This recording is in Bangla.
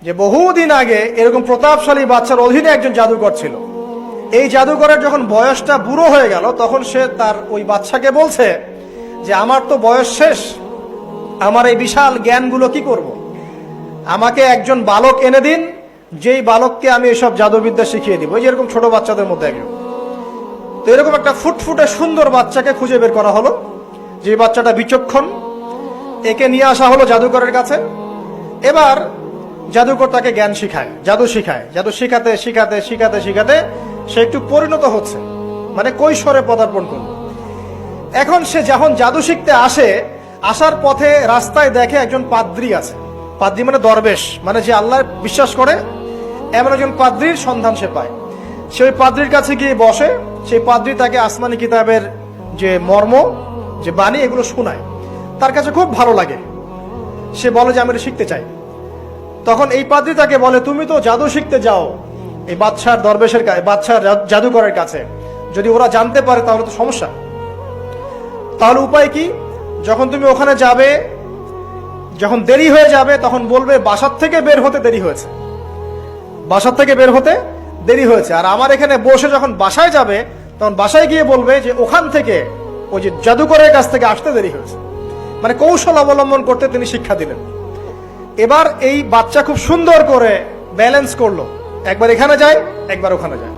যে বহুদিন আগে এরকম প্রতাপশালী বাচ্চার অধীনে একজন জাদুকর ছিল। এই জাদুকরের যখন বয়সটা বুড়ো হয়ে গেল, তখন সে তার ওই বাচ্চাকে বলছে যে আমার তো বয়স শেষ, আমার এই বিশাল জ্ঞানগুলো কি করব, আমাকে একজন বালক এনে দিন, যেই বালককে আমি এসব জাদুবিদ্যা শিখিয়ে দিব। এই যেরকম ছোট বাচ্চাদের মধ্যে একজন। তো এরকম একটা ফুটফুটে সুন্দর বাচ্চাকে খুঁজে বের করা হলো, যে বাচ্চাটা বিচক্ষণ। একে নিয়ে আসা হলো জাদুকরের কাছে। এবার জাদুকর তাকে জ্ঞান শিখায়, জাদু শিখায়। জাদু শিখাতে শিখাতে শিখাতে শিখাতে সে একটু পরিণত হচ্ছে, মানে কৈশোরে পদার্পণ করল। এখন সে যখন জাদু শিখতে আসে, আসার পথে রাস্তায় দেখে একজন পাদ্রী আছে। পাদ্রী মানে দরবেশ, মানে যে আল্লাহ বিশ্বাস করে, এমন একজন পাদ্রীর সন্ধান সে পায়। সে ওই পাদ্রীর কাছে গিয়ে বসে। সেই পাদ্রী তাকে আসমানি কিতাবের যে মর্ম, যে বাণী, এগুলো শোনায়। তার কাছে খুব ভালো লাগে। সে বলে যে আমি এটা শিখতে চাই। তখন এই পাদ্রী তাকে বলে, তুমি তো জাদু শিখতে যাও এই বাদশার দরবেশের কাছে, বাদশার জাদুকরের কাছে, যদি ওরা জানতে পারে তাহলে তো সমস্যা। তাহলে উপায় কি? যখন তুমি ওখানে যাবে, যখন দেরি হয়ে যাবে, তখন বলবে বাসার থেকে বের হতে দেরি হয়েছে, বাসার থেকে বের হতে দেরি হয়েছে। আর আমার এখানে বসে যখন বাসায় যাবে, তখন বাসায় গিয়ে বলবে যে ওখান থেকে, ওই যে জাদুকরের কাছ থেকে আসতে দেরি হয়েছে। মানে কৌশল অবলম্বন করতে তিনি শিক্ষা দিলেন। এবার এই বাচ্চা খুব সুন্দর করে ব্যালেন্স করলো, একবার এখানে যায়, একবার ওখানে যায়।